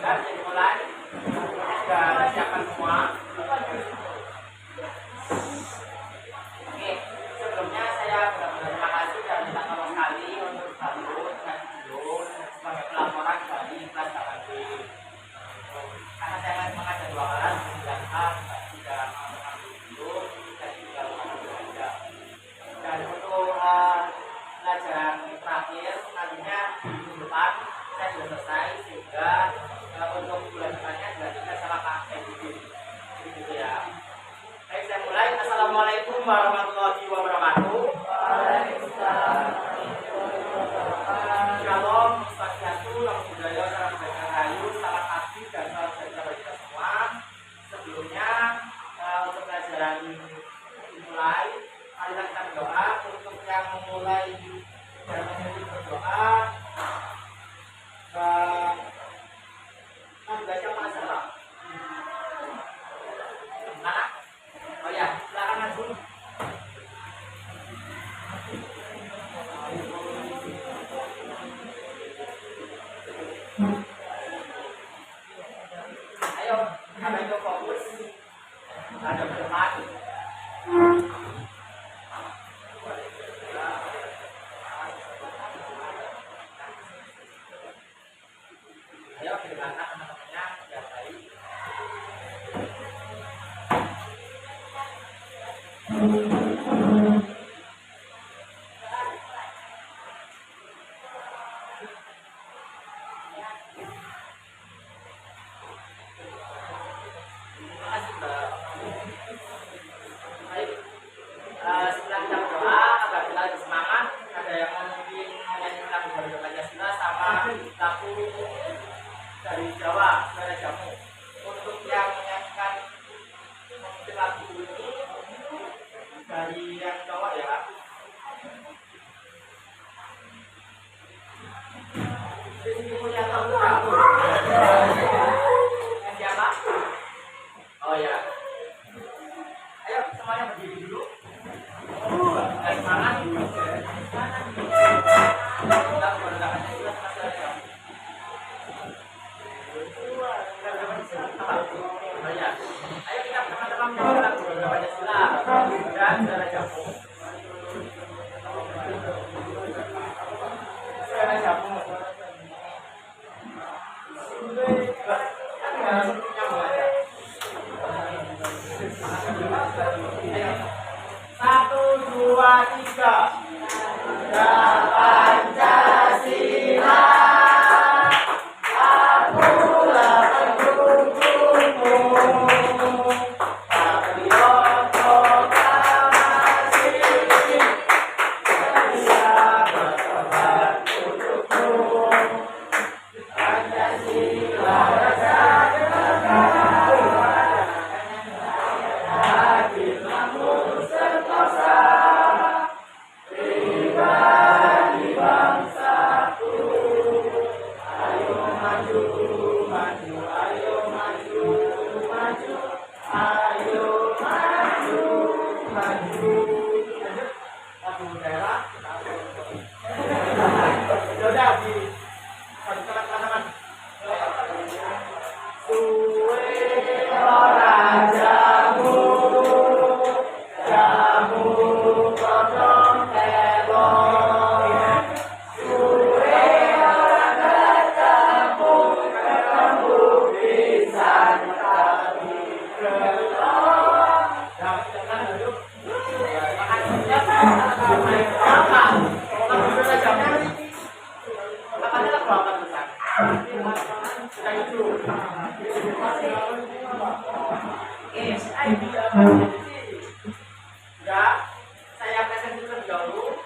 Jadi mulai sudah siapkan semua. Oke, sebelumnya saya benar-benar terima kasih dan minta tolong sekali untuk bantu dengan video sebagai pelaporan dari kelas 8B. Karena saya mengajar 2 kelas, 9A, tidak mengambil video dan juga mengambil belajar. Dan untuk pelajaran terakhir nantinya minggu depan saya sudah selesai, sehingga untuk bulan depannya juga kita sama pakai gitu ya. Baik, saya mulai. Assalamualaikum warahmatullahi wabarakatuh. Waalaikumsalam. Shalom, swastiastu, namo buddhaya, salam sejahtera rahayu, selamat pagi dan salam sejahtera bagi kita semua. Sebelumnya untuk pelajaran dimulai, mari kita berdoa. Untuk yang memulai dan menyebut berdoa, baca masalah. Mana? Oh ya, silakan Mas. Ayo, kita coba fokus. Ada berdepan. Ayo, dengarkan teman-temannya yang baik. Setelah kita berdoa, agar kita lebih semangat, ada yang mungkin menyanyikan lagu Pancasila sama lagu dari Jawa, Suara Jamu. Untuk yang menyanyikan mungkin lagu ini dari yang Jawa ya. Di sini punya tahu kamu. Yang siapa? Oh ya. Ayo semuanya berdiri dulu. Semangat. Kita berdoa juga sama Suara Jamu. Oh ya. Ayo kita teman-teman menyanyi lagu Pancasila dan Suara Jamu. Suara Jamu. Satu, dua, tiga. Pancasila. Ya, saya presentasi terlebih dahulu.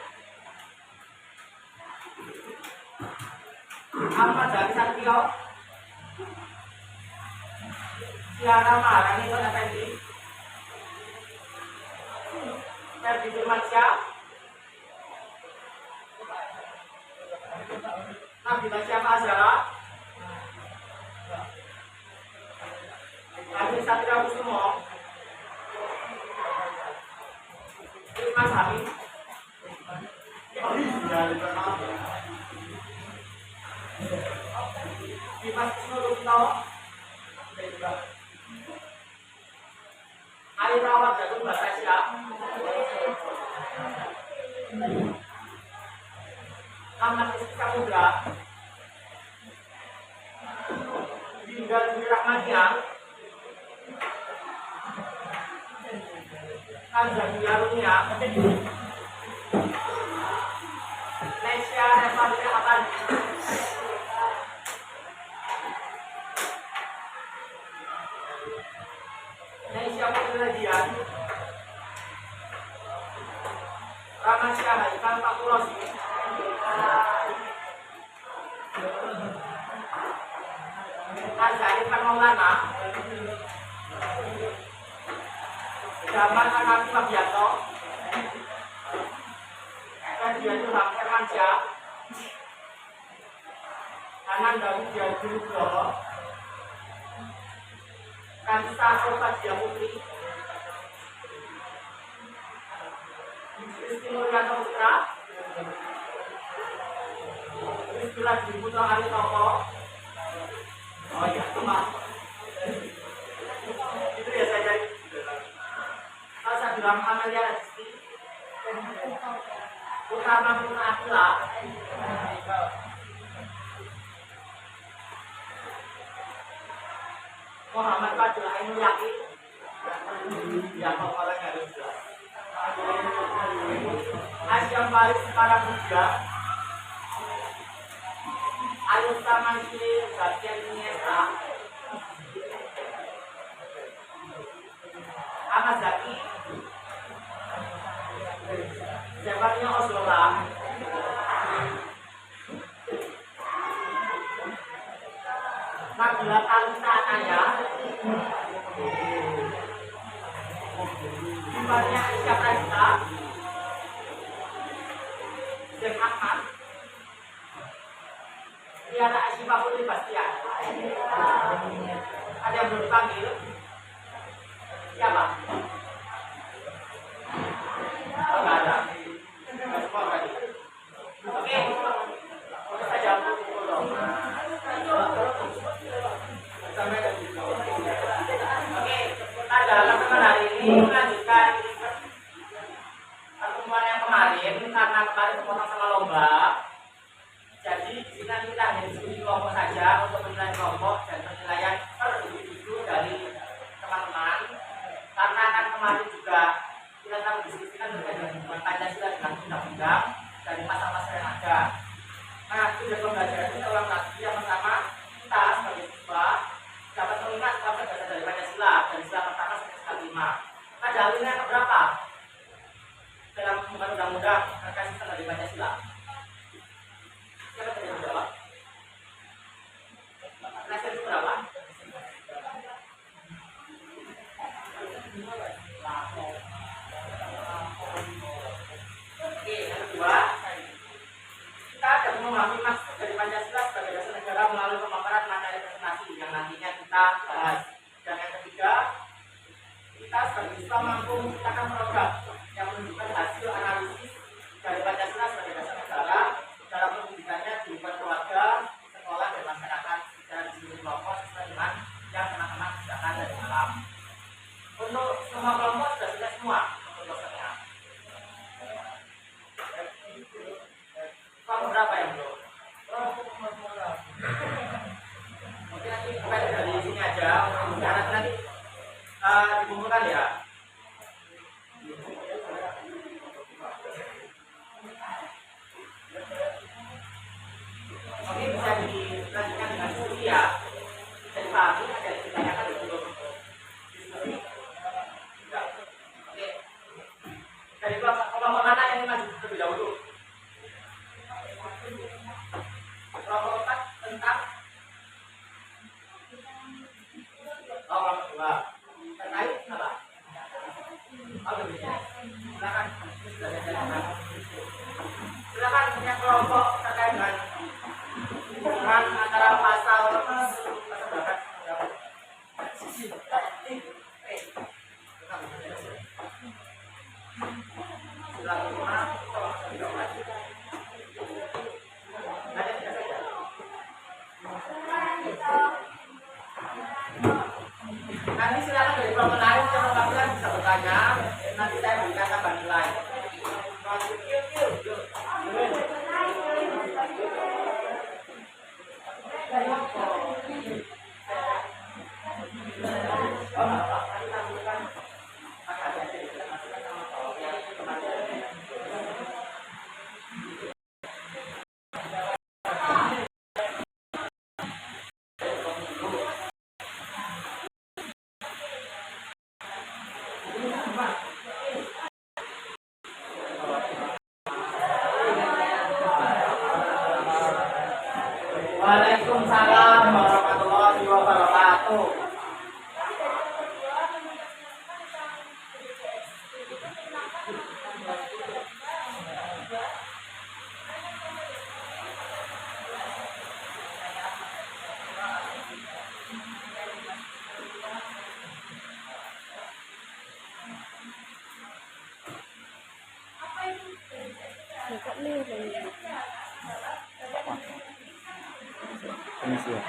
Apa dari Satrio? Siara Malang itu apa ini? Ferdi Firmansyah, Nabila siapa Azhara? Adi Satria Kusumo, Mas Hamid, Dimas Nurul toh. Air rawat jagung bahasa siap. Kamar istri samudra. Tinggal di Rahmania. Kanjeng Yarunia. Nesya Revalia Akan. Nesya Penelitian. Ramasya Haikal Pakulosi. Azari Panolana. Zaman Anaki Mabianto. Kajian Tuhan Hermansyah. Ananda Widya Junugroho. Kansa Sofadia Putri. Rizky Nuryanto Putra. Rizky Ladi Putra Aritoko. Oh iya, maaf. Itu ya saya cari. Saya bilang Amelia Rizky. Utama Putra Akila. Muhammad Fadil Ainul Yakin. Ya, orang harus jelas. Asyam Faris para Buddha. Ayu Samangkiri Bagian Iniesta. Ahmad Zaki. Jawabannya Oslola. Nabila Kalista Anaya. Dimana Aisyah Praista. Zek Ahmad. Tiara Asyifa Putri Bastian. Ada yang belum dipanggil? Siapa? Oh, nggak ada. Semua berarti. Oke. Oke saja. Oke. Pada kesempatan hari ini melanjutkan pertemuan yang kemarin karena kemarin sepotong sama lomba. Jadi di sini kita hanya diskusi kelompok saja untuk penilaian kelompok dan penilaian per individu dari teman-teman. Karena kan kemarin juga kita telah mendiskusikan terkait dengan hubungan Pancasila dengan undang-undang dari pasal-pasal yang ada. Nah, tujuan pembelajaran kita ulang lagi. Yang pertama, kita sebagai siswa dapat mengingat apa dasar dari Pancasila dari sila pertama sampai sila 5. Nah, dalilnya yang keberapa dalam pembukaan undang-undang terkait sistem dari Pancasila? Siapa yang menjawab? Nasir itu berapa? Oke, yang kedua, kita akan memahami maksud dari Pancasila sebagai dasar negara melalui pemaparan materi presentasi yang nantinya kita bahas. Dan yang ketiga, kita sebagai siswa mampu menciptakan program yang menunjukkan hasil analisis dari Pancasila sebagai dasar negara dalam pendidikannya di lingkungan keluarga, sekolah, dan masyarakat dan di seluruh kelompok sesuai dengan yang teman-teman kerjakan dari malam. Untuk semua kelompok sudah selesai semua untuk dosennya. Kelompok berapa yang belum? Mungkin nanti kita dari sini aja, karena nanti dikumpulkan ya. Oke, bisa dilanjutkan dengan diskusi ya. Bisa dipahami, ada yang ditanyakan sebelum diskusi. Oke. Dari kelompok mana yang maju terlebih dahulu? Kelompok 4 tentang kelompok 2 terkait apa? Silakan. Silakan punya kelompok terkait dengan hubungan antara pasal berapa? Nanti silakan dari kelompok lain, siapa yang bisa bertanya. Nanti saya berikan tambah nilai. Waalaikumsalam warahmatullahi wabarakatuh. Permisi ya.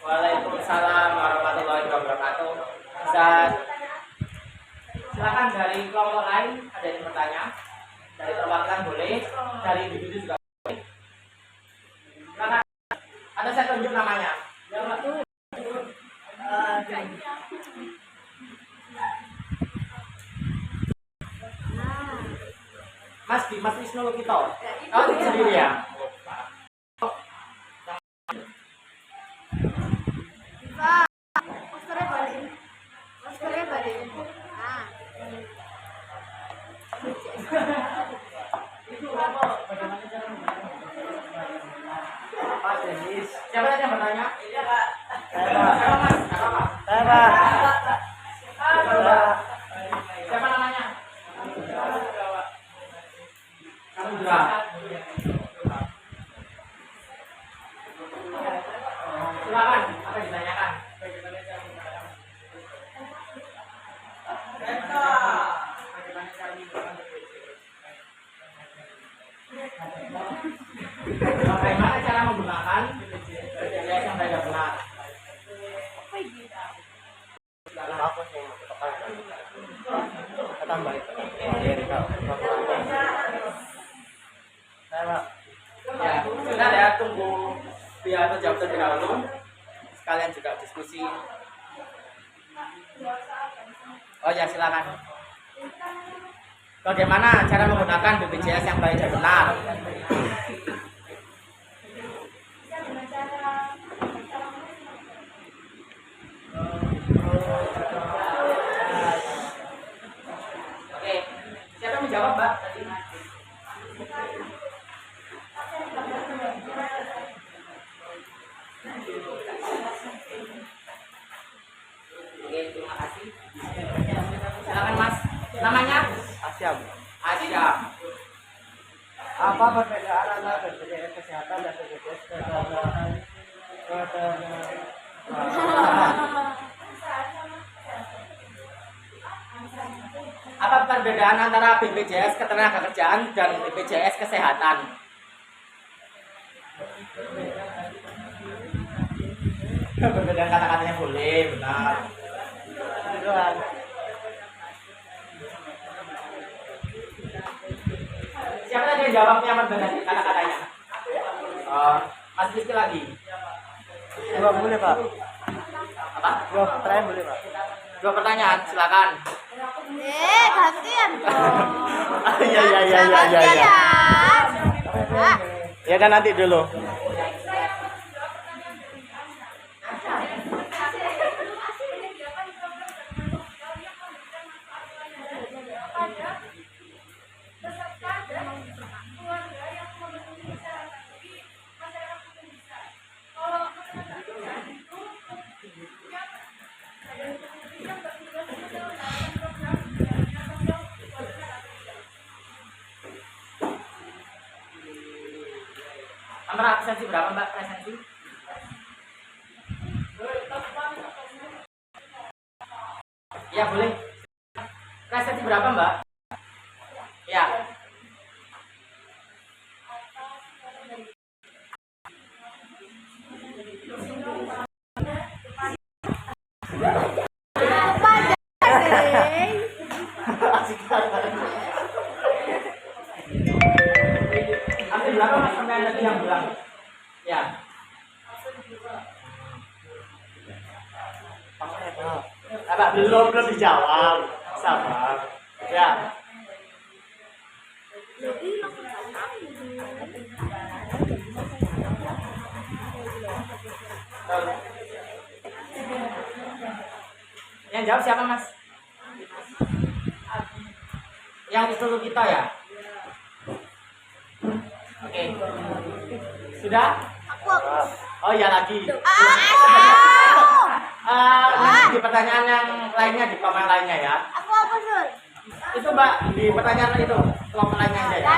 Waalaikumsalam warahmatullahi wabarakatuh. Ustaz, silakan dari kelompok lain ada yang bertanya. Dari perwakilan boleh, dari individu juga boleh. Silakan. Atau saya tunjuk namanya. Mas Wisnu Lokito. Oh, itu sendiri ya. Mas Denis. Siapa yang bertanya? Iya, Pak. Siapa, Mas? Siapa? Saya Pak. Siapa namanya? Kamu juga. Silakan, apa yang ditanyakan? Bagaimana cara menggunakan BPJS yang tidak benar? Tambah itu. Ya, sudah ya, tunggu biar jawab terlebih dahulu. Sekalian juga diskusi. Oh ya, silakan. Bagaimana cara menggunakan BPJS yang baik dan benar? Oke, siapa yang menjawab, Mbak? Oke, terima kasih. Silakan Mas. Namanya? Asyam. Asyam. Apa perbedaan antara BPJS Kesehatan dan BPJS Ketenagakerjaan? Apa perbedaan antara BPJS Ketenagakerjaan dan BPJS Kesehatan? Perbedaan kata-katanya boleh, benar. Siapa tadi yang jawabnya perbedaan kata-katanya? Mas Rizky lagi. Dua boleh Pak. Apa? Dua pertanyaan boleh Pak. Dua pertanyaan, silakan. Gantian dong. Iya. Ya kan nanti dulu. Nomor absensi berapa Mbak presensi? Ya boleh. Presensi berapa Mbak? Ya. Absen berapa Mas sampai ada yang bilang? Ya. Apa belum dijawab? Sabar. Ya. Yang jawab siapa Mas? Yang disuruh kita ya? Oke. Sudah? Oh iya lagi. Nanti di pertanyaan yang lainnya di komen lainnya ya. Aku apa Sul? Itu Mbak di pertanyaan itu kelompok lainnya aja ya.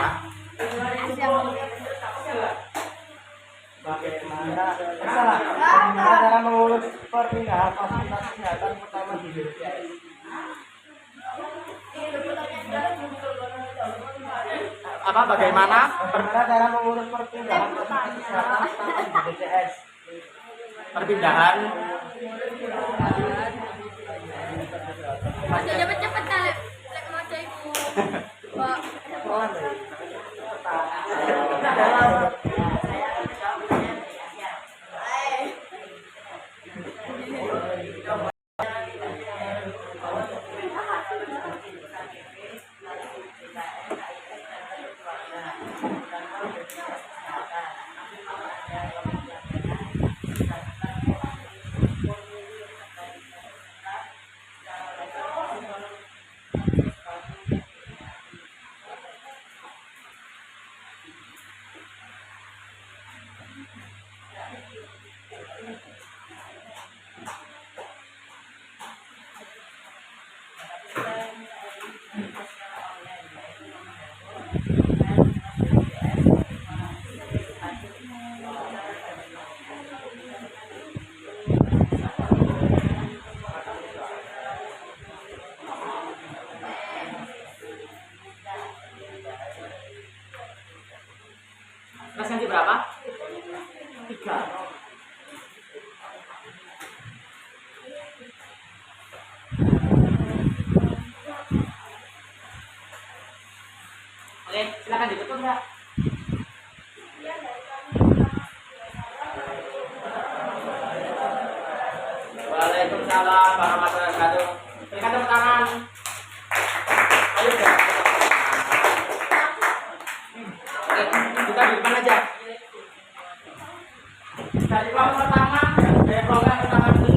Bagaimana cara mengurus perpindahan fasilitas kesehatan pertama di BPJS? Apa bagaimana? Bagaimana cara mengurus perpindahan fasilitas kesehatan pertama di BPJS? Perpindahan Cepet-cepet kali. Lek maca iku. Pak. presensi berapa? 3. Oke, silakan ditutup Mbak. Waalaikumsalam warahmatullahi wabarakatuh. Berikan tepuk tangan. Ayo Mbak. Oke, kita di depan aja. Dari kelompok pertama, dari kelompok pertama ini.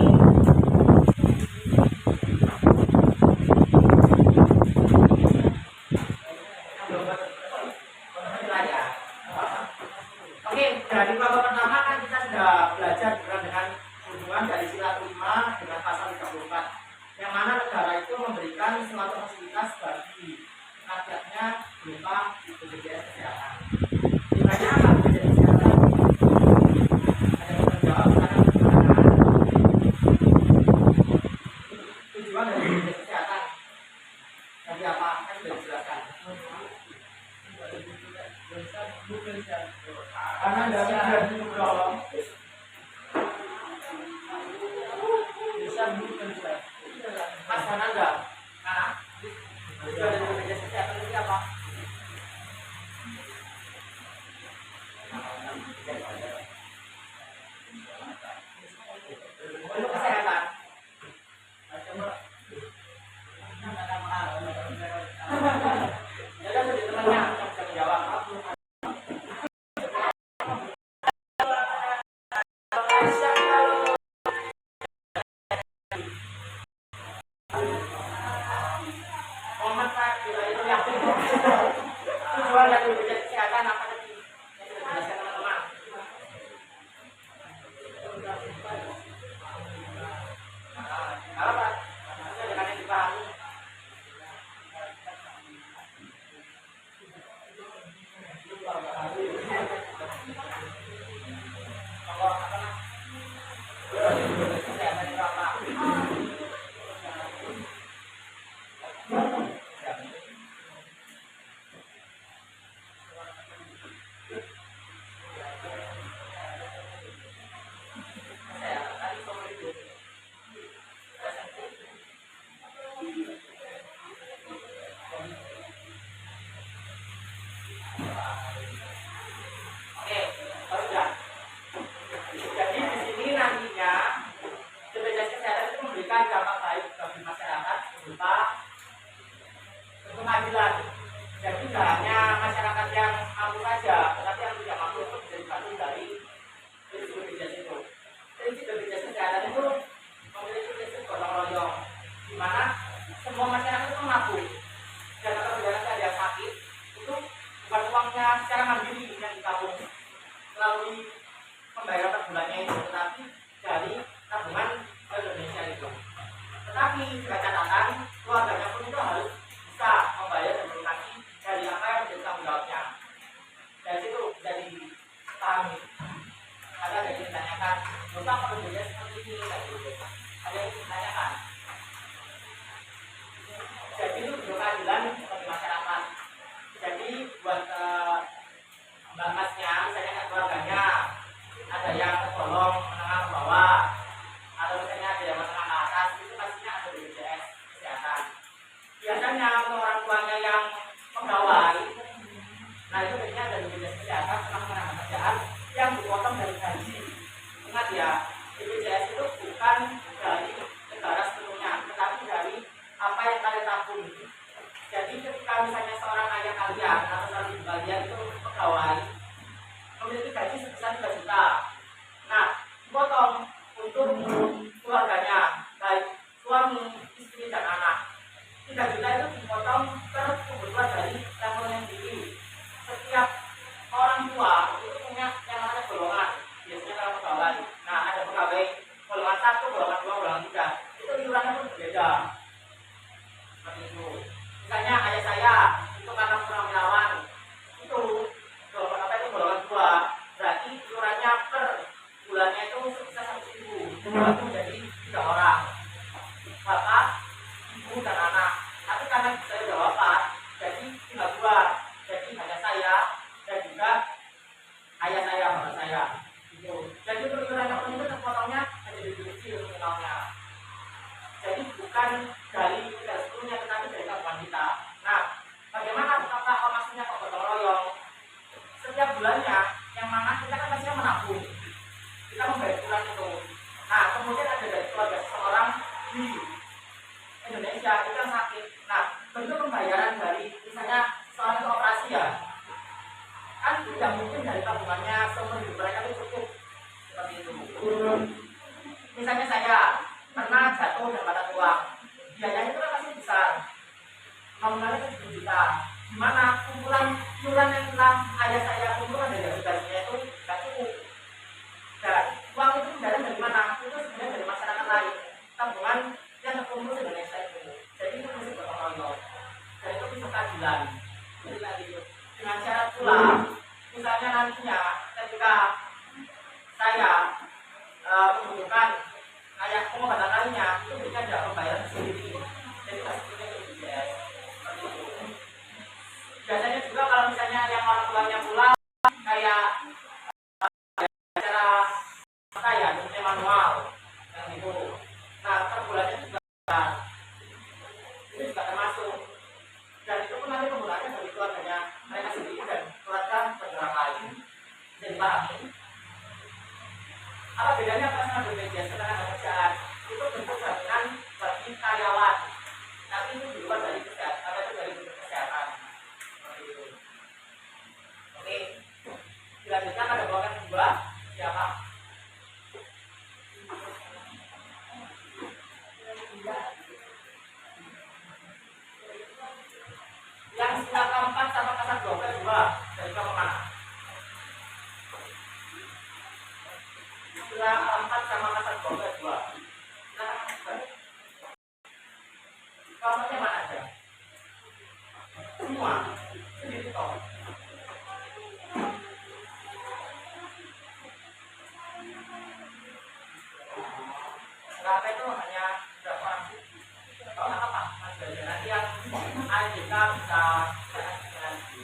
Oke, dari kelompok pertama kan kita sudah belajar berupa BPJS Kesehatan. Tujuannya apa BPJS Kesehatan? Ada yang menjawab karena tujuan dari BPJS Kesehatan tadi apa? Kan sudah dijelaskan. Karena dari gaji Nugroho Bisa bekerja. Mas Hananda, mana? Tujuan dari BPJS Kesehatan itu apa? Untuk kesehatan. Ya kan jadi temannya yang bisa menjawab. Momen Pak, bila itu yang tujuan dari BPJS Kesehatan apa tadi? Yang sudah dijelaskan teman-teman. Kalau Pak, sesuai dengan yang dipahami. Kalau apa nah? Kesehatan itu apa? Kesehatan itu hidup. Oke, sudah. Jadi di sini nantinya BPJS Kesehatan itu memberikan dampak baik bagi masyarakat berupa keadilan. Jadi tidak hanya masyarakat yang mampu saja, tetapi yang tidak mampu itu bisa dibantu dari prinsip BPJS itu. Prinsip BPJS Kesehatan itu memiliki prinsip gotong royong, di mana semua masyarakat itu mampu. Dan apabila ada yang sakit, itu bukan uangnya secara mandiri yang ditabung melalui pembayaran per bulannya itu, tetapi dari tabungan Indonesia itu. Tetapi dengan catatan keluarganya pun itu harus bisa membayar dan melunasi dari apa yang menjadi tanggung jawabnya. Dari situ bisa dipahami. Ada yang ditanyakan, Bapak perlu beda seperti ini, ada yang ditanyakan. Jadi itu keadilan bagi masyarakat. Jadi buat mbak masnya, misalnya kan keluarganya ada yang tergolong menengah ke bawah, atau misalnya ada yang menengah ke atas, itu pastinya ada BPJS Kesehatan. Biasanya untuk orang tuanya yang pegawai, nah itu biasanya ada BPJS Kesehatan setelah menangani kerjaan yang dipotong dari gaji. Ingat ya, BPJS itu bukan dari negara sepenuhnya, tetapi dari apa yang kalian tabung. Jadi ketika misalnya seorang ayah kalian atau seorang ibu kalian itu pegawai memiliki gaji sebesar 3 juta, nah dipotong untuk keluarganya, baik suami, istri, dan anak. 3 juta itu dipotong per kebutuhan dari levelnya sendiri. Setiap orang tua itu punya yang namanya golongan, biasanya kalau pegawai. Nah ada pegawai golongan 1, golongan 2, golongan 3, itu iurannya pun berbeda. Seperti itu. Misalnya ayah saya itu karena purnawirawan, itu golongan apa itu golongan 2, berarti iurannya per bulannya itu sebesar 100.000. Itu menjadi 3 orang, bapak, ibu, dan anak. Tapi karena saya sudah wafat, jadi tinggal 2, jadi hanya saya dan juga ayah saya, bapak saya. Gitu. Jadi untuk iurannya pun itu terpotongnya menjadi lebih kecil nominalnya. Jadi bukan dari sepenuhnya, tetapi dari tabungan kita. Nah, bagaimana apakah maksudnya kok gotong royong? Setiap bulannya, yang mana kita kan pastinya menabung, kita membayar bulan itu. Nah, kemudian ada dari keluarga seseorang di Indonesia itu yang sakit. Nah, bentuk pembayaran dari misalnya seorang itu operasi ya, kan tidak mungkin dari tabungannya seumur hidup mereka itu cukup seperti itu. Misalnya saya pernah jatuh dan patah tulang, biayanya itu kan pasti besar, nominalnya itu 7 juta, dimana kumpulan iuran yang telah ayah saya kumpulkan dari gajinya itu tidak cukup. Dan uang itu dari mana? Itu sebenarnya dari masyarakat lain, tabungan yang terkumpul di Indonesia itu. Jadi itu prinsip gotong royong, dan itu prinsip keadilan. Jadi tadi dengan syarat pula, misalnya nantinya ketika saya membutuhkan kayak pengobatan lainnya, itu bisa tidak membayar sendiri. Jadi pastinya ke BPJS. Seperti itu. Biasanya juga kalau misalnya yang orang tuanya pula kayak cara saya seperti manual yang itu. Nah, per bulannya juga ini juga termasuk. Dan itu pun nanti penggunaannya dari keluarganya mereka sendiri dan keluarga saudara lain. Jadi pahami. Apa bedanya apa sama BPJS Ketenagakerjaan? Itu bentuk jaminan bagi karyawan. Tapi itu di luar dari kesehatan, atau itu dari bentuk kesehatan. Seperti itu. Oke. Selanjutnya ada blokan 2. Siapa? Yang sila keempat sama kasar blokan 2 dari kamu mana? Sila keempat sama kasar blokan 2. Kamunya mana aja? Semua. Sedikit toh. Berapa itu hanya berapa? Kalau nggak apa, nanti yang AJK bisa nanti.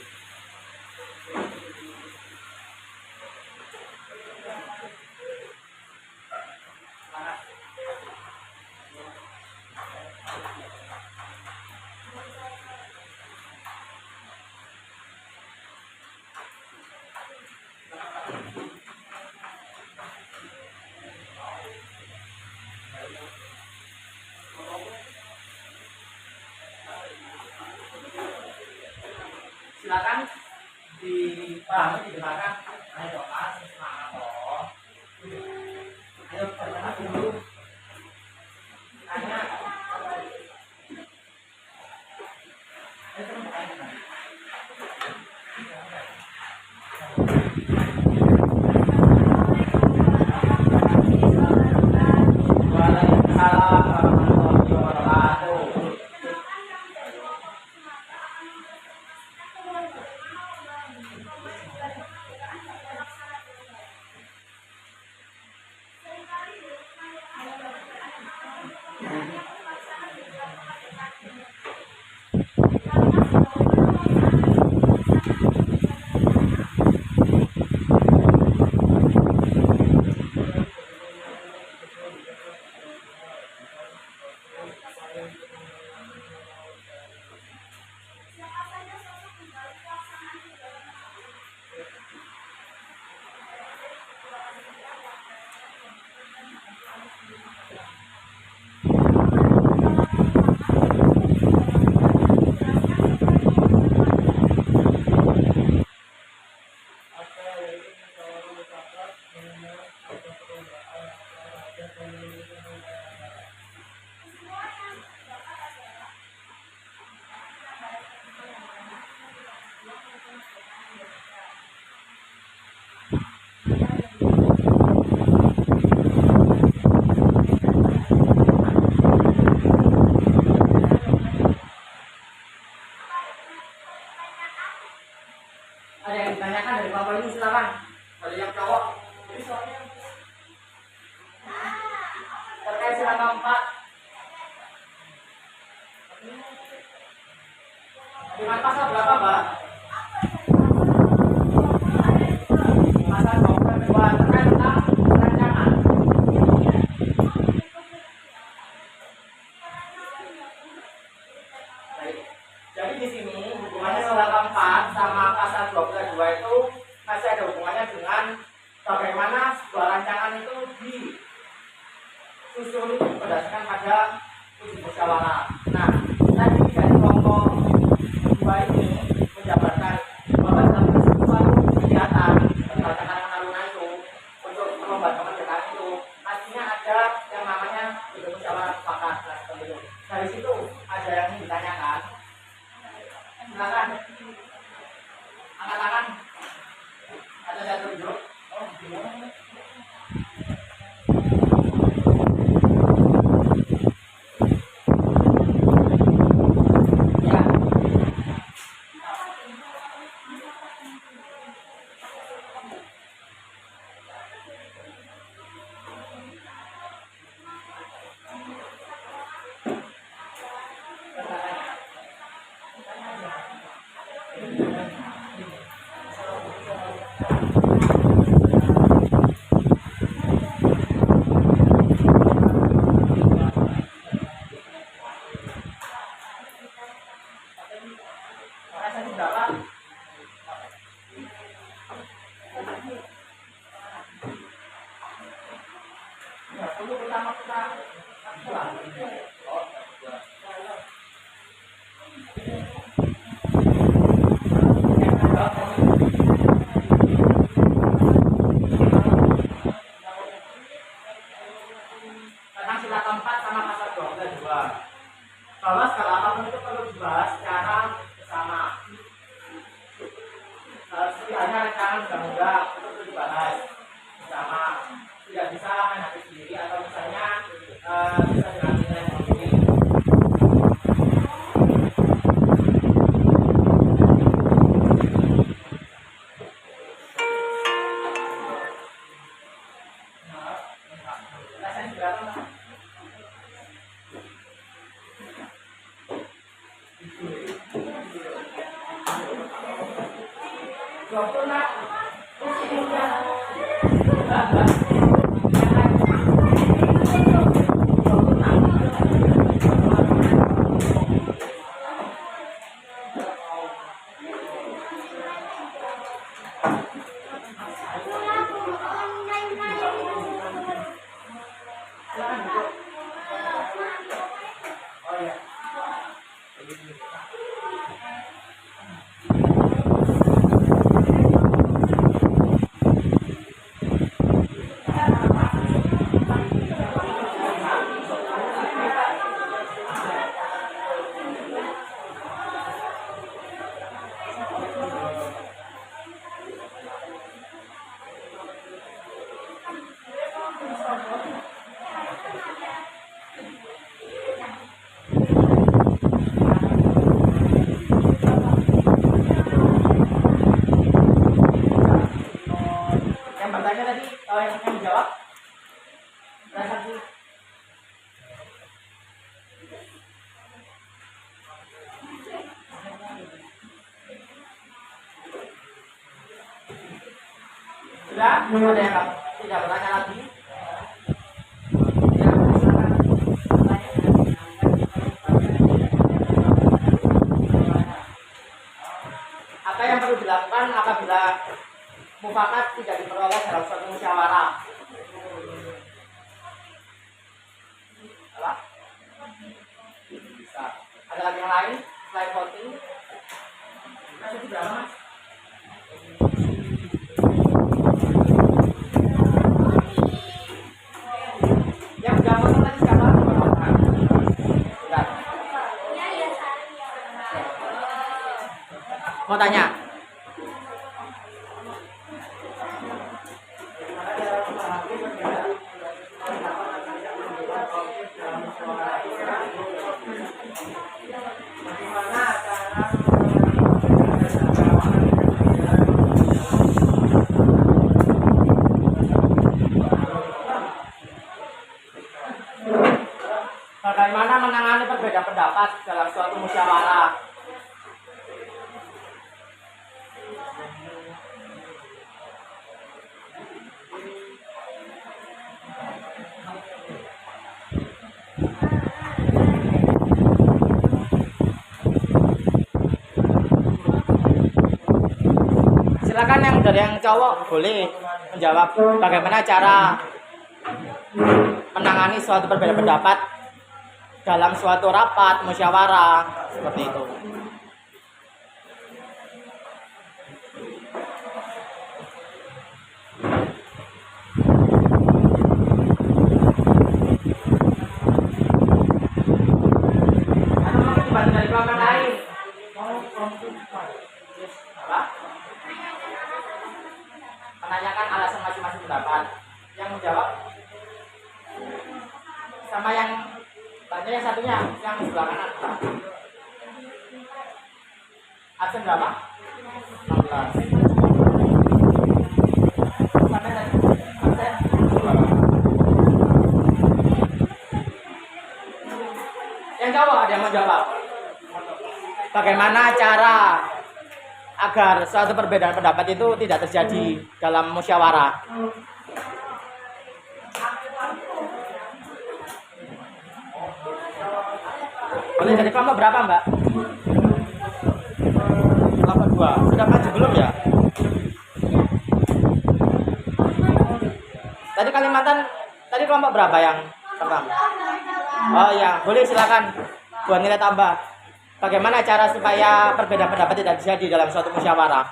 Silakan dipahami, didengarkan. Ayo doa, semangat toh. Ayo perkenalan dulu. Tanya. Ayo terus tanya. Waalaikumsalam warahmatullahi wabarakatuh. Ada yang ditanyakan dari Bapak ini, silakan. Dari yang cowok. Terkait sila keempat. Dengan pasal berapa, Mbak? Pasal 22 terkait tentang perancangan. Baik. Jadi di sini hubungannya sila keempat sama pasal 22 itu masih ada hubungannya dengan bagaimana sebuah rancangan itu disusun berdasarkan pada uji musyawarah. Nah, tadi dari kelompok 2 ini menjabarkan bahwa dalam sesuatu kegiatan berdasarkan taruna itu untuk melomba kemerdekaan itu pastinya ada yang namanya uji musyawarah mufakat. Nah, seperti itu. Dari situ ada yang ditanyakan. Silakan. Angkat tangan. Ada yang tunjuk. Oh, gimana? Ya. Rasa berapa? Ya, perlu pertama kita tentang sila keempat sama pasal 22 bahwa segala apapun itu perlu dibahas secara bersama. Setidaknya rancangan undang-undang itu perlu dibahas bersama, tidak bisa main hati sendiri atau misalnya bisa dengan nilai sendiri. Rasanya berapa? Yang bertanya tadi, yang jawab transaksi. Sudah? Ada yang tidak bertanya lagi? Ya, silakan. Apa yang perlu dilakukan apabila mufakat tidak diperoleh dalam suatu musyawarah? Apa? Bisa. Ada lagi yang lain selain voting? Masih berapa, Mas? Yang udah voting tadi siapa? Sudah. Mau tanya? Bagaimana menangani perbedaan pendapat dalam suatu musyawarah? Silakan yang dari yang cowok boleh menjawab bagaimana cara menangani suatu perbedaan pendapat dalam suatu rapat musyawarah seperti itu. Atau mungkin dibantu dari kelompok lain. Apa? Menanyakan alasan masing-masing pendapat. Yang menjawab sama yang tanya yang satunya yang sebelah kanan. Absen berapa? 16. Sampai tadi absen berapa? Yang jawab ada yang mau jawab. Bagaimana cara agar suatu perbedaan pendapat itu tidak terjadi dalam musyawarah. Boleh dari kelompok berapa, Mbak? Kelompok 2. Sudah maju belum ya? Tadi Kalimantan, tadi kelompok berapa yang pertama? Oh ya, boleh silakan buat nilai tambah. Bagaimana cara supaya perbedaan pendapat tidak terjadi dalam suatu musyawarah?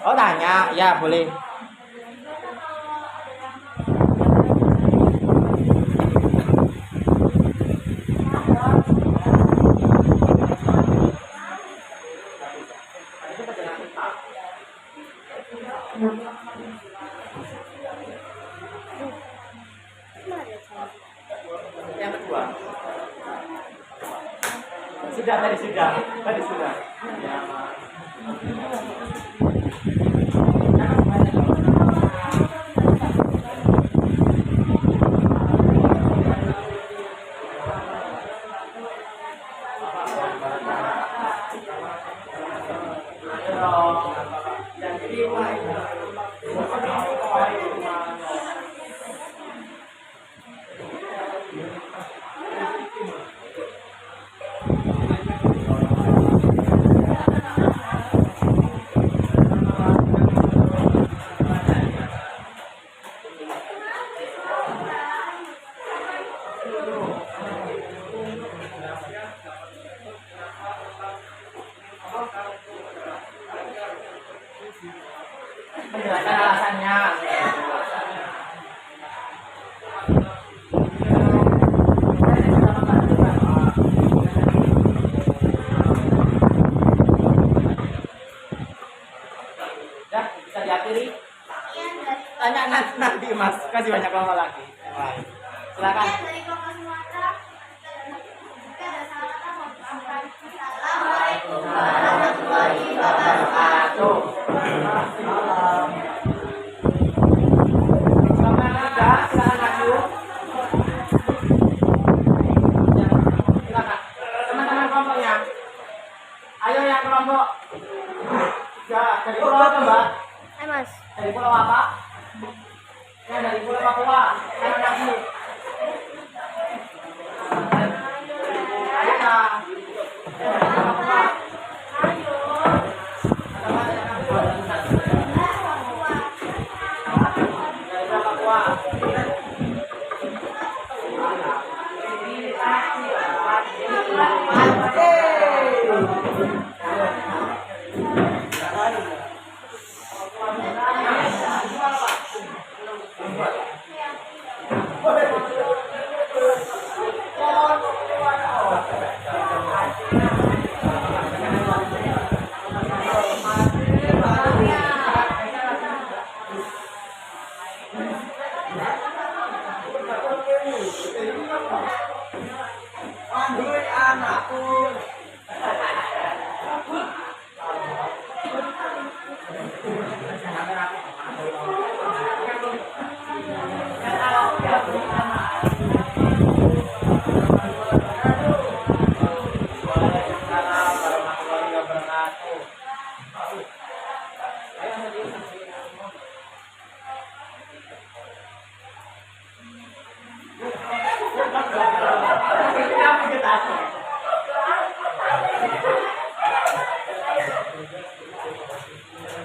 Oh tanya, ya boleh. Yang kedua. Tadi sudah. Ya, menjelaskan alasannya. Ya, bisa diakhiri. Tanya nanti Mas, kasih banyak kelompok lagi. Baik. Silakan. Dari kelompok Sumatera, kita ada salah Assalamualaikum warahmatullahi wabarakatuh. Silakan maju. Silakan. Teman-teman kelompoknya. Ayo yang kelompok. Ya, dari pulau apa, Mbak? Mas. Dari pulau apa? Ya, dari pulau Papua. Ayo maju. Ayo, Kak. Dari pulau Papua. Dari pulau Papua.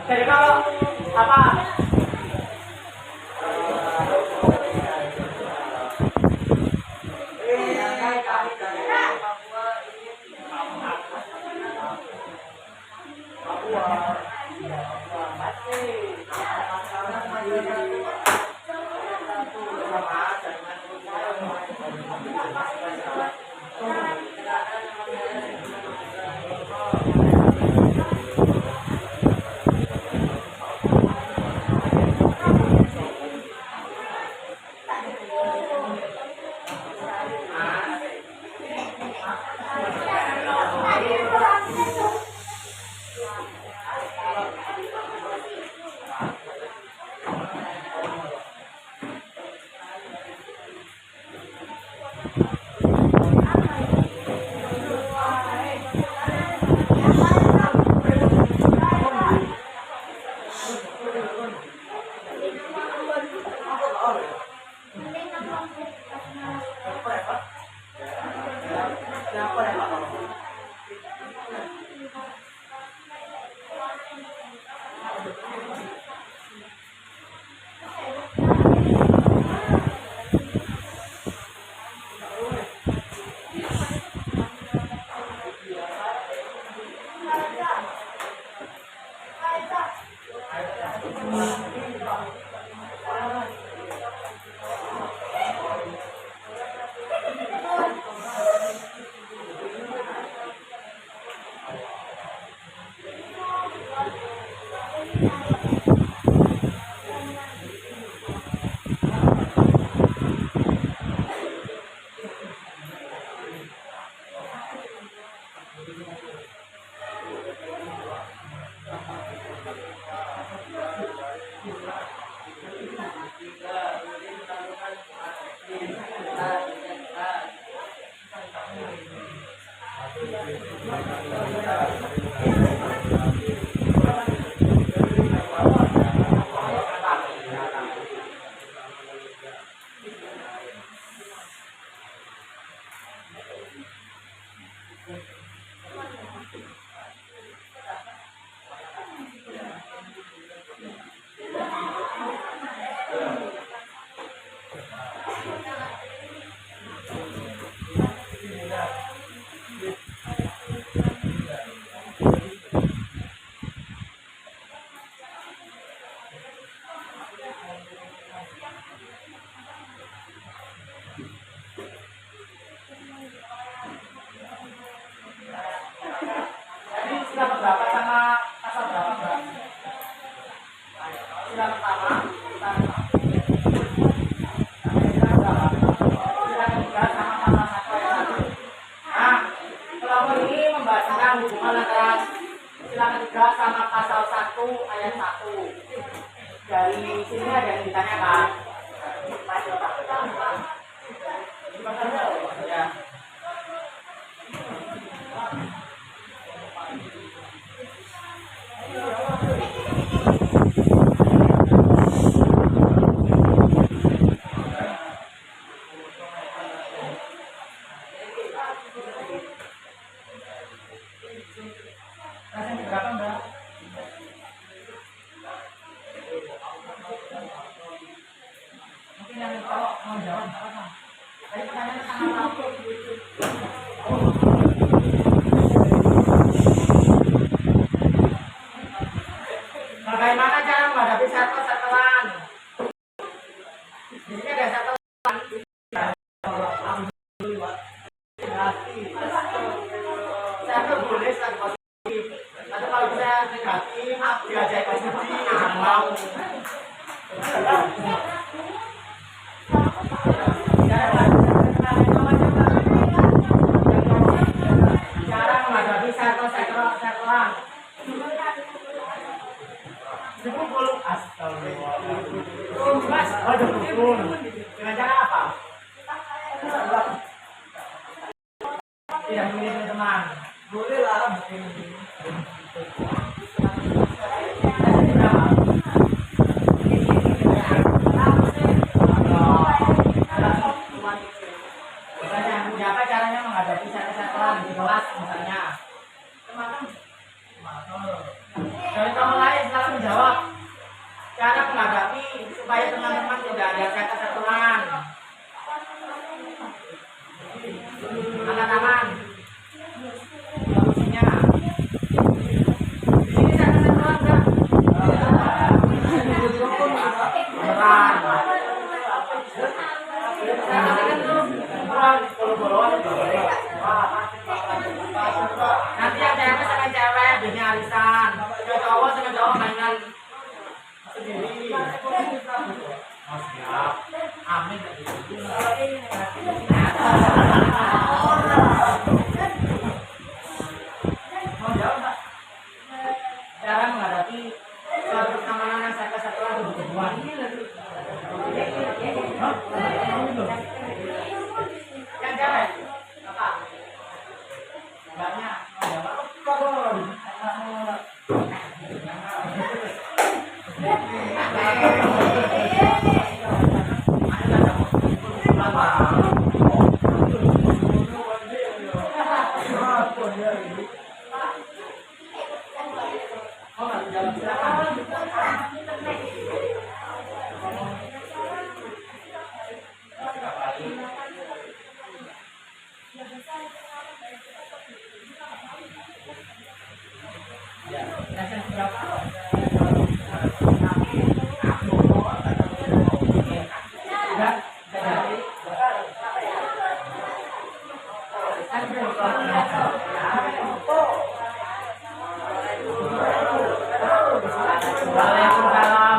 Jadi kalau apa? Jadi sila berapa sama pasal berapa Mbak? Sila pertama kita sila berapa? Sila kedua sama pasal 1 ayat 1. Nah, kelompok ini membahas tentang hubungan antara sila ketiga sama pasal 1 ayat 1. Dari sini ada yang ditanyakan. Ya. Rasanya berapa Mbak? Mungkin yang kalau mau jawab nggak apa-apa. Tadi pertanyaannya sama apa? Bagaimana cara menghadapi circle-circlean? Di sini ada circlean. Circle boleh circle positif. Tapi kalau bisa negatif, diajak positif, jangan mau. Cara menghadapi circle-circlean. Dipukul, astagfirullah. Mas, dipukul. Dengan cara apa? Tidak memilih teman. Boleh lah, mungkin. Siapa caranya menghadapi circle-circlean di kelas misalnya? Dari kamu lain silakan menjawab. Cara menghadapi supaya teman-teman tidak ada circle-circlean. Angkat tangan. Solusinya. Waalaikumsalam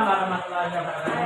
warahmatullahi wabarakatuh.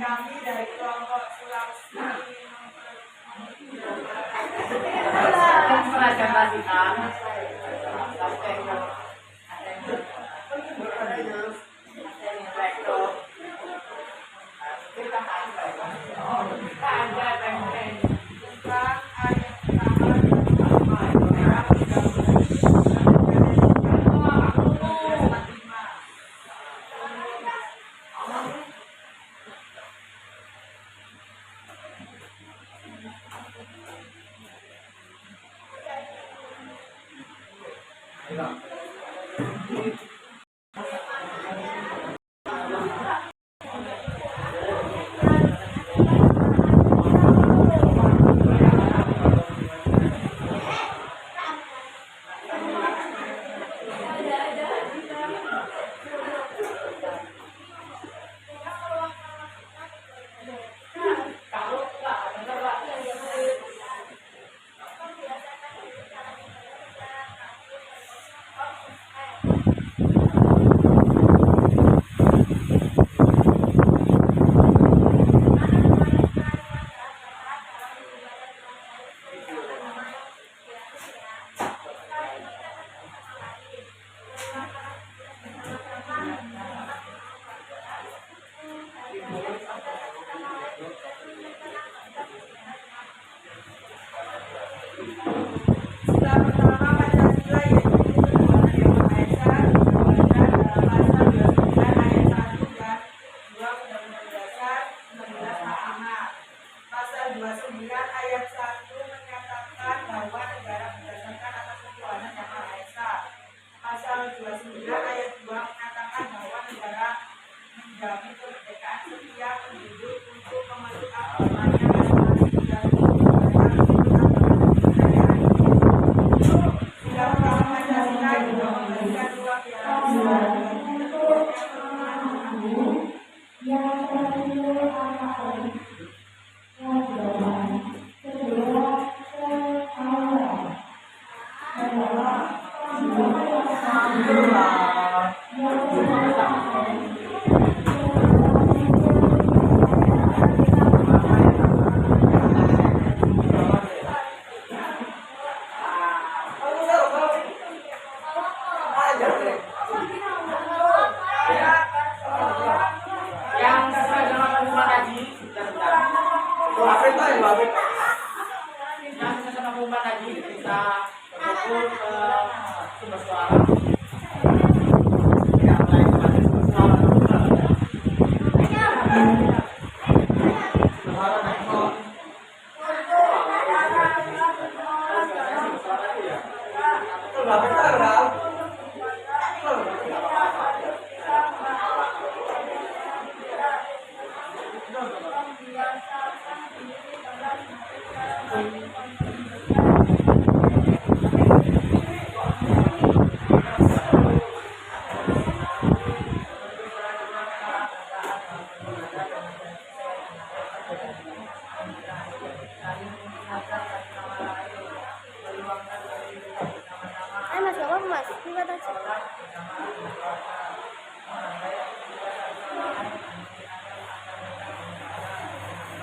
Kami dari kelompok Sulawesi Presentasikan Sila pertama Pancasila yaitu ketuhanan yang Maha Esa dikeluarkan dalam pasal 29 ayat 1 dan 2 Undang-Undang Dasar 1945. Pasal 29 ayat 1 menyatakan bahwa negara berdasarkan atas ketuhanan yang Maha Esa. Pasal 29 ayat 2 menyatakan bahwa negara menjamin kemerdekaan setiap penduduk untuk memeluk agamanya masing-masing dan Alhamdulillah.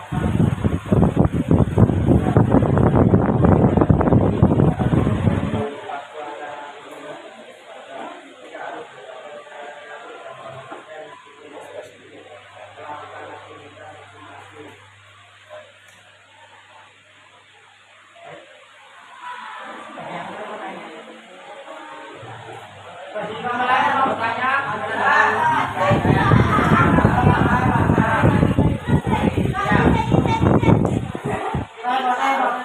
Bagi kamu lain yang mau bertanya,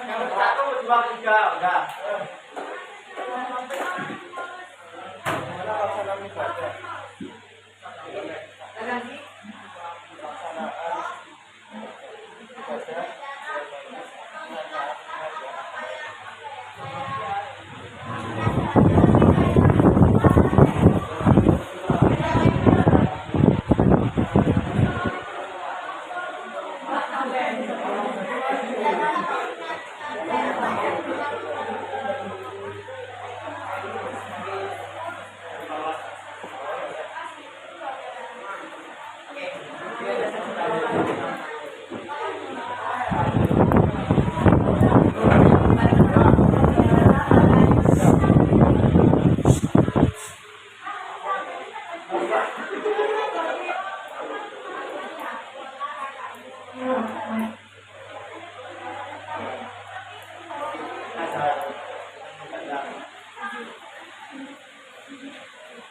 yang satu, dua, tiga, udah.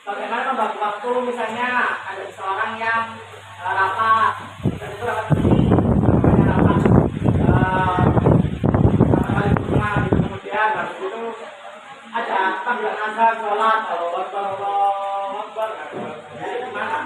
Bagaimana membagi waktu, misalnya ada seseorang yang rapat, dan itu rapat penting, namanya rapat kali bunga, gitu. Kemudian habis itu ada panggilan azan, sholat, Allah Akbar, jadi gimana?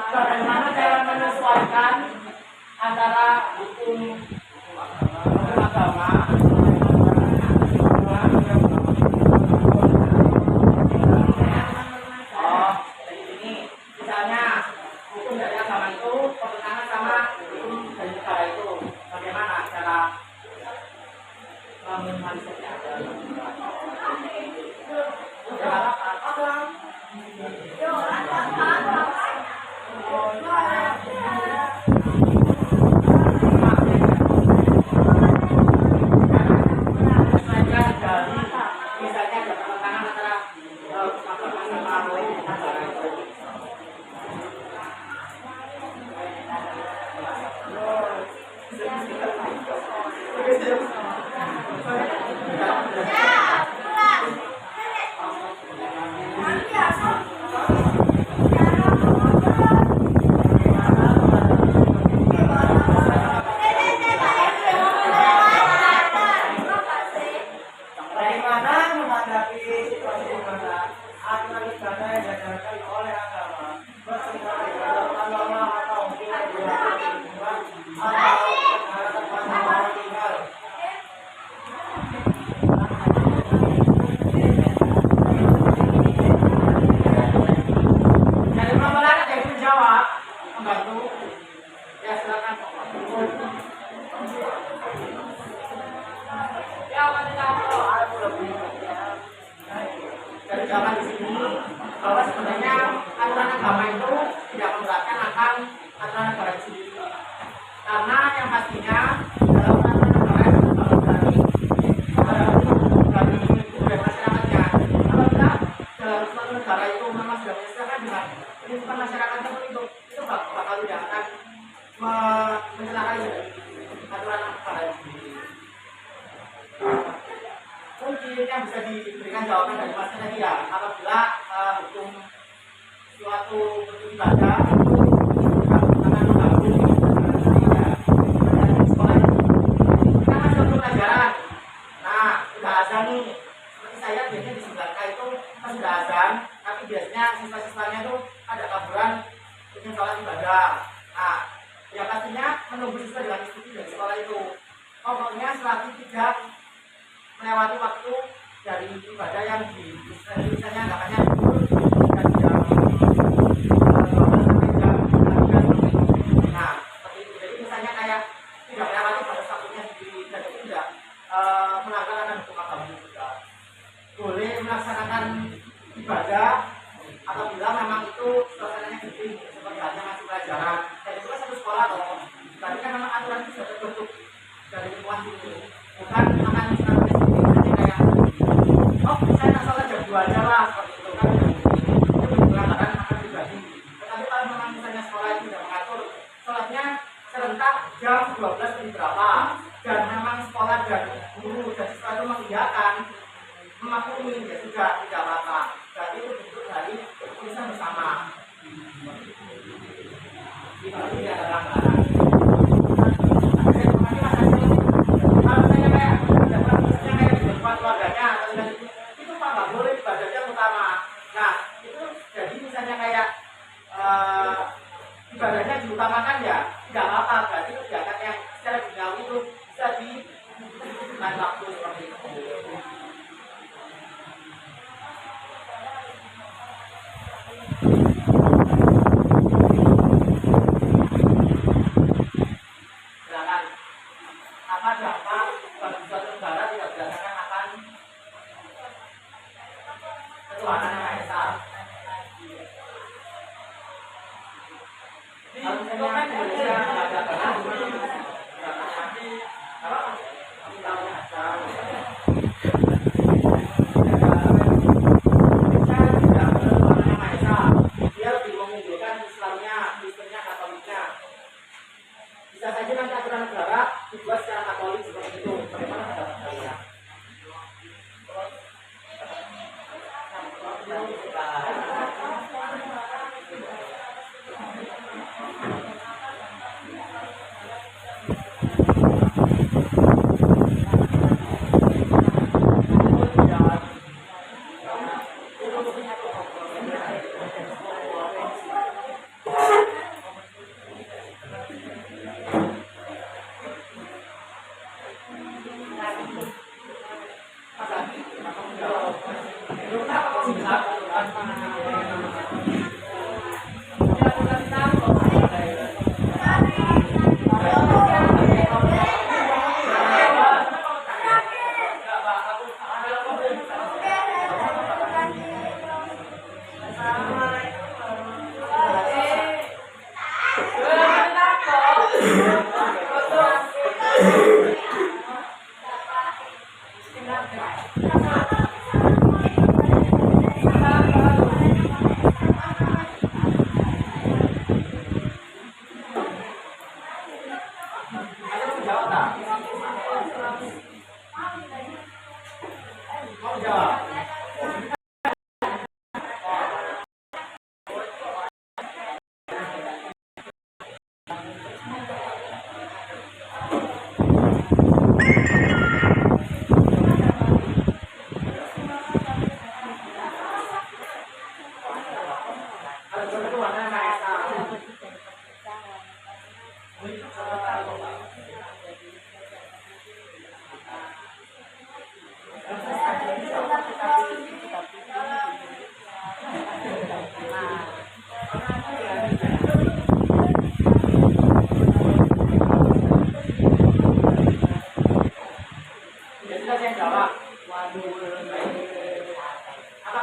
Bagaimana cara menyesuaikan antara hukum agama dari sini, misalnya hukum dari agama itu bertentangan sama hukum dari negara itu. Bagaimana cara memanfaatkan? Bagaimana menghadapi situasi di mana aturan ibadah yang diajarkan oleh agama sebenarnya aturan agama itu tidak memberatkan akan aturan negara itu sendiri. Karena yang pastinya dalam aturan negara itu dari masyarakatnya. Apabila dalam suatu negara itu memang sudah menyelesaikan dengan lingkungan masyarakat itu bakal tidak akan mencelakai aturan negara itu sendiri. Mungkin yang bisa diberikan jawaban dari Mas tadi ya, apabila hukum suatu bentuk ibadah itu akan mengganggu sekolah itu. Kita masih untuk pelajaran. Nah, sudah azan nih. Seperti saya biasanya di Singapura itu kan sudah azan, tapi biasanya siswa-siswanya itu ada kaburan ingin sholat ibadah. Nah, ya pastinya menunggu siswa dengan ikuti dari sekolah itu. Pokoknya selagi tidak melewati waktu dari ibadah yang misalnya namanya dan jam 12 sampai jam 13. Nah, seperti itu. Jadi misalnya kayak tidak melewati pada waktunya sendiri dan itu tidak melanggar akan hukum agama juga. Boleh melaksanakan ibadah apabila memang itu suasananya genting seperti halnya masih pelajaran. Dan itu kan satu sekolah loh. Tapi kan memang aturan itu sudah terbentuk dari lingkungan itu. Bukan akan saya nak sholat jam 2 aja lah seperti itu kan itu pelanggaran akan pribadi. Tetapi kalau memang misalnya sekolah itu tidak mengatur sholatnya serentak jam 12 lebih berapa dan memang sekolah dan guru dan siswa itu mengiyakan memaklumi ya sudah tidak apa-apa. Berarti itu bentuk dari keputusan bersama. Itu tidak ada pelanggaran. Kalau saya kayak dapat misalnya kayak di tempat keluarganya atau itu nggak boleh ibadahnya utama. Nah itu jadi misalnya kayak ibadahnya diutamakan ya tidak apa-apa. Berarti itu zakat yang secara duniawi itu bisa di lain waktu seperti itu. Silakan. Apa dampak bagi suatu negara tidak berdasarkan akan ketuhanan yang Maha Esa? Kalau misalnya Indonesia nggak ada agama, kalau kita Indonesia tidak ada ketuhanan yang Maha Esa, dia lebih mengunggulkan Islamnya, Kristennya, Katoliknya. Bisa saja nanti aturan negara dibuat secara Katolik seperti itu. Bagaimana pendapat kalian?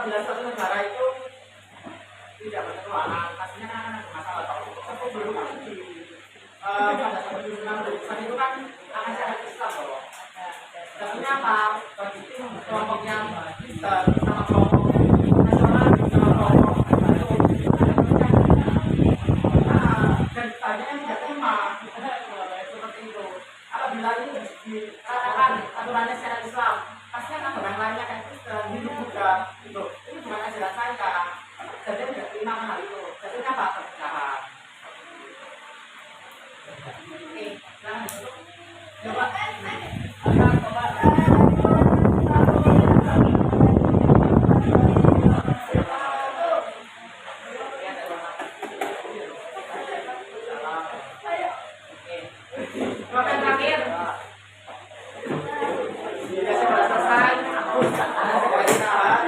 apabila suatu negara itu tidak berketuhanan, pastinya kan akan ada masalah atau belum pasti pada saat penyusunan keputusan itu kan akan syariat Islam loh. Tentunya apa? Bagi tim kelompok yang Kristen sama kelompok nasional sama kelompok dan tanya yang tidak terima seperti itu. Apabila ini dikatakan aturannya syariat Islam, pasti akan orang lainnya kayak Kristen, Hindu juga gitu. Itu cuma ajaran saya. Jadi tidak terima hal itu. Jadi apa? Perpecahan. Oke, silahkan duduk. Coba. Komen terakhir. Jika sudah selesai, segera istirahat.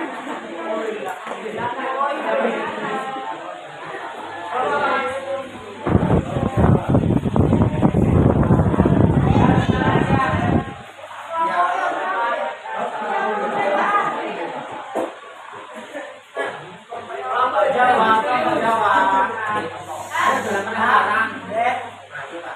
Kelompok Jawa. Ada dalam pendengaran. Nah, coba.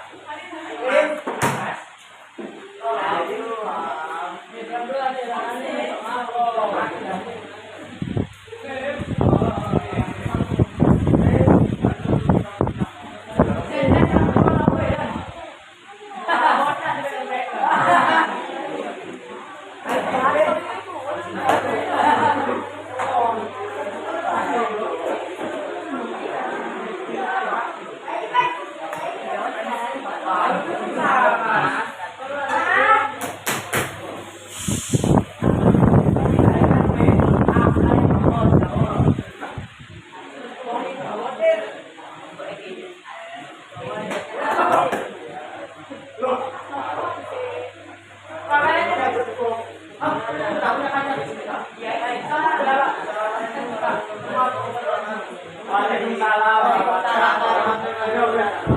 Waalaikumsalam warahmatullahi wabarakatuh.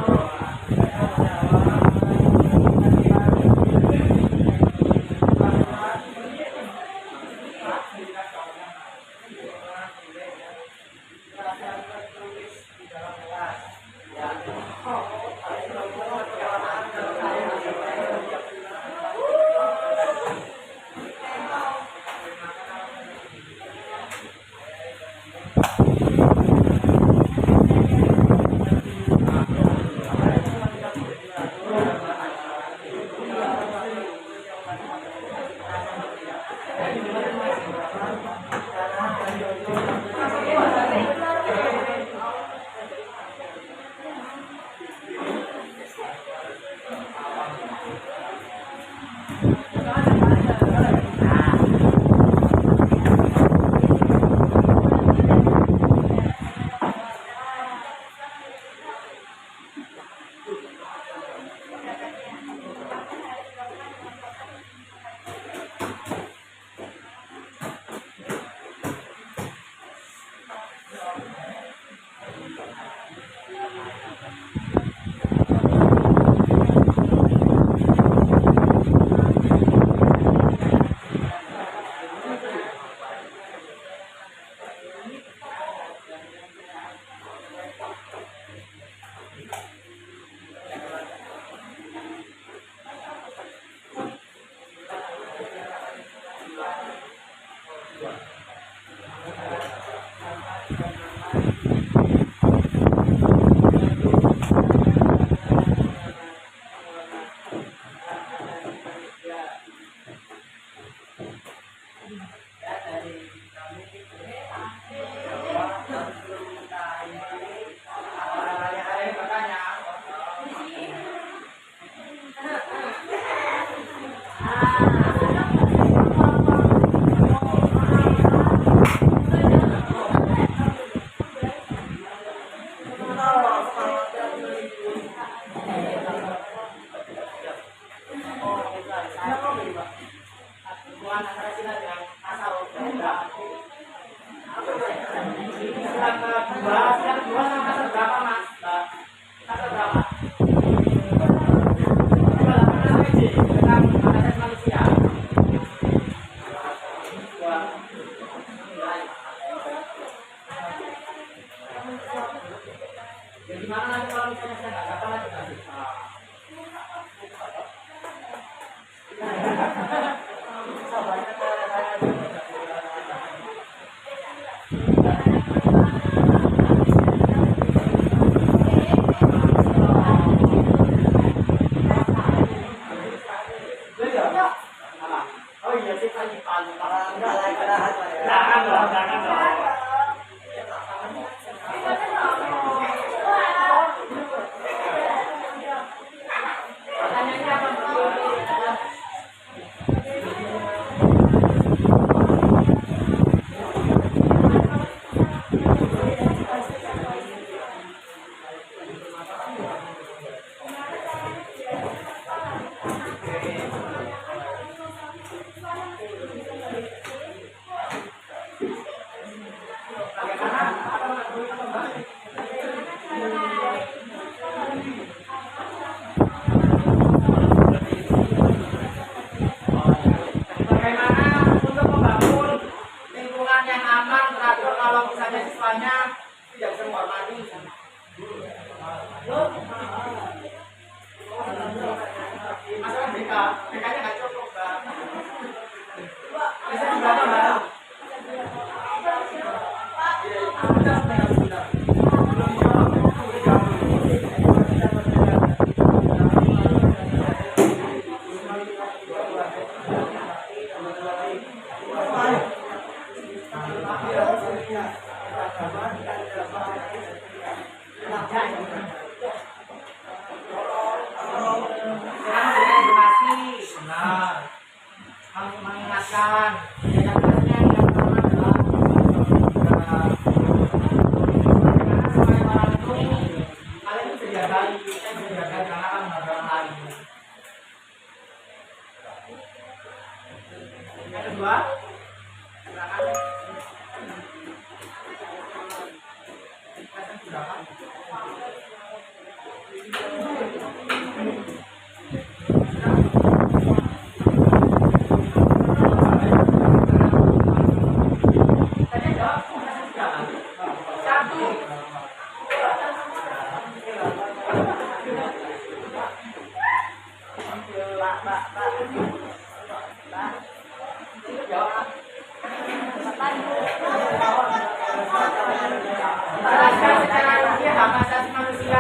gimana nanti kalau misalnya saya nggak dapat lagi nanti? Oh iya sih lagi paling Enggak lagi istirahat lah ya. jangan dong, jangan dong. Pertanyaannya apa? Bagaimana untuk membangun lingkungan yang aman, teratur kalau misalnya siswanya tidak bisa menghormati? Masalah BK, BK-nya nggak cukup, Mbak. Bisa berapa, Mbak? Edukasi, benar. Harus mengingatkan. Yang kelasnya yang pertama adalah bagaimana supaya orang itu kalian itu dihargai, saya dihargai karena kan orang lain. Yang kedua, silakan. Kesempatan silakan. Tanya jawab, silakan. Satu. Jawab. Secara ilmiah hak asasi manusia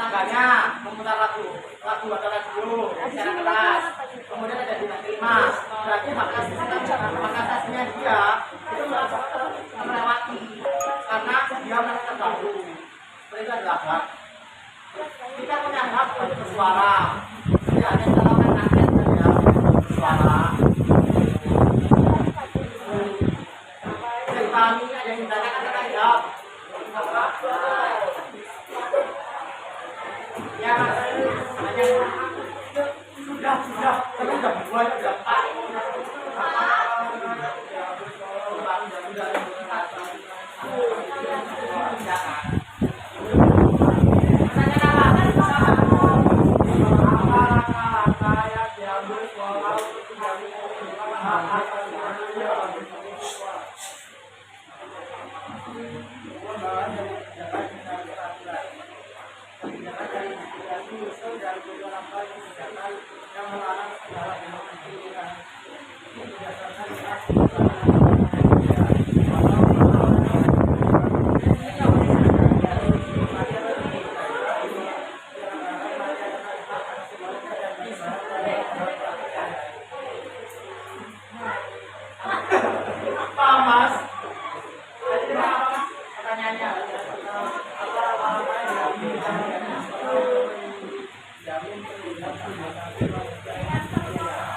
tetangganya memutar lagu atau radio secara keras, kemudian ada tidak terima, berarti hak asasinya dia itu melewati karena dia merasa terganggu. Mereka adalah hak. Kita punya hak untuk bersuara. Tidak ada salahkan rakyat saja bersuara. Dari kami ada yang ditanyakan kita jawab. Ya, hanya sudah, tapi sudah berdua, sudah empat.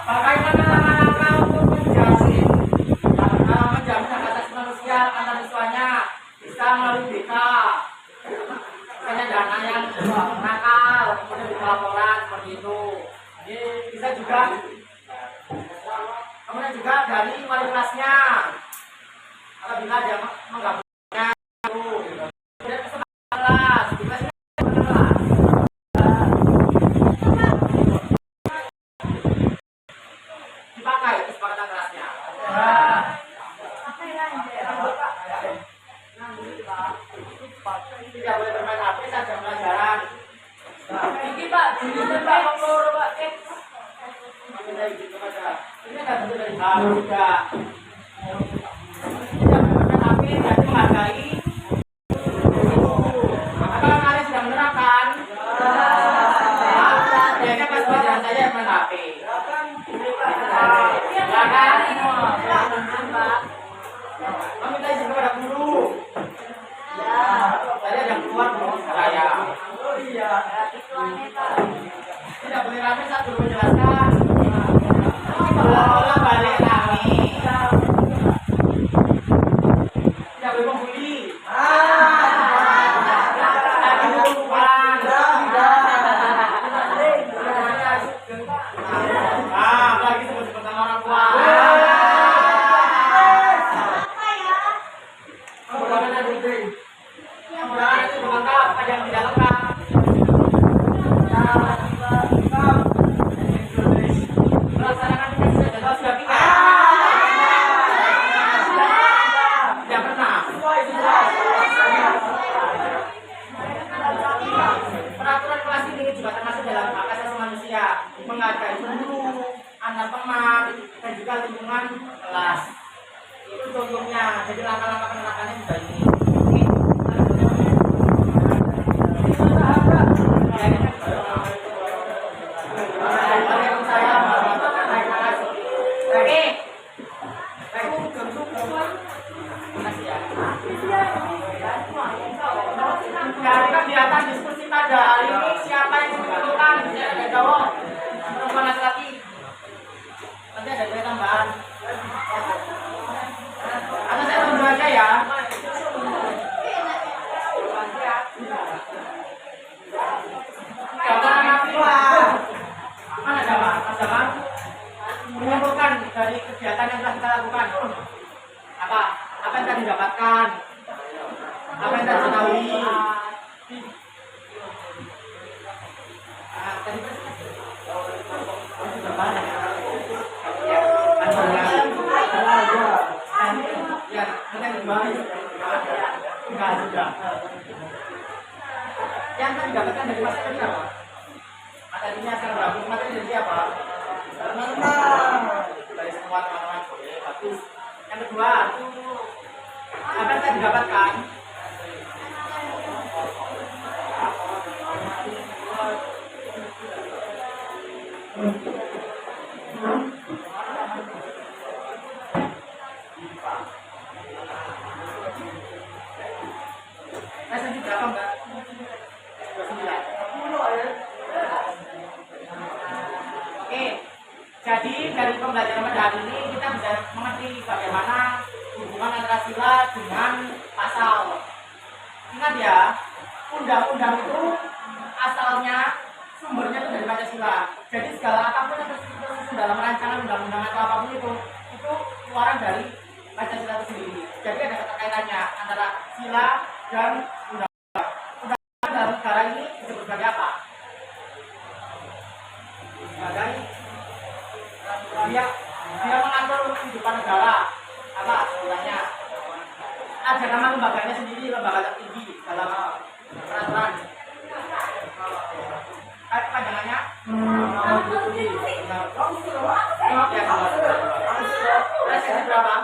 Bagaimana langkah untuk menjamin hak asasi manusia antar siswanya bisa melalui BK, misalnya dana yang nakal, kemudian di laporan seperti itu. Bisa juga, kemudian juga dari wali kelasnya, apabila dia menggabungnya itu, kemudian kesempatan kelas, di kelas dipakai kesepakatan kelasnya. Tidak boleh bermain HP saat jam pelajaran. Ini Pak, ini Pak, ngomong Pak. Ini ada bentuk dari hal juga. Tidak boleh bermain HP dan menghargai. Apakah kalian sudah menerapkan? Biasanya pas pelajaran saya yang main HP. Ya kan? Kami minta izin kepada guru. Saya ada keluar dari saya. Tidak boleh rame saat guru menjelaskan. Bola balik kami. Tidak boleh membuli. Lagi berhubungan. Lagi sebut-sebut sama orang tua. Kemudian itu lengkap, ada yang tidak lengkap. Melaksanakan tugas jadwal sudah kita. Tidak pernah. Peraturan kelas ini juga termasuk dalam hak asasi manusia, menghargai guru, antar teman, dan juga lingkungan kelas. Itu contohnya. Jadi langkah-langkah penerapannya juga ini. Dari kegiatan diskusi pada hari ini, siapa yang menentukan? Saya ada jawab. Perempuan laki-laki. Nanti ada dua tambahan. Atau saya tunggu aja ya. Jawaban apa? Mana jawab? Mas Jamal? Menyimpulkan dari kegiatan yang telah kita lakukan. Apa yang tadi dapatkan? Apa yang tadi ketahui? Tadi ya, enggak sudah. Yang tadi dapatkan dari Mas Edi apa? Materinya akan bergabung materi dari siapa? Dari semua teman-teman. Oke, bagus. Yang kedua, apa yang tadi dapatkan? Undang-undang itu asalnya sumbernya itu dari Pancasila. Jadi segala apapun yang tersusun dalam rancangan undang-undang atau apapun itu keluaran dari Pancasila itu sendiri. Jadi ada keterkaitannya antara sila dan undang-undang. Undang-undang dalam negara ini disebut sebagai apa? Sebagai dia mengatur kehidupan negara. Apa sebenarnya? Ada nama lembaganya sendiri, lembaga tertinggi dalam peraturan. Panjangannya? Presiden berapa?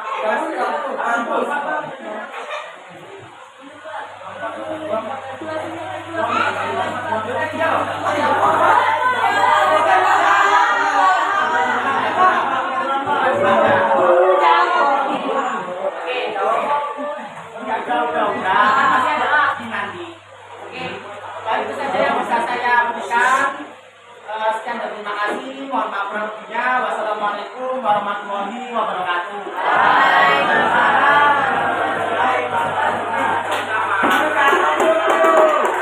Masih ada lagi nanti. Oke, baik itu saja yang bisa saya berikan. Sekian dan terima kasih. Mohon maaf kurang lebihnya. Wassalamualaikum warahmatullahi wabarakatuh.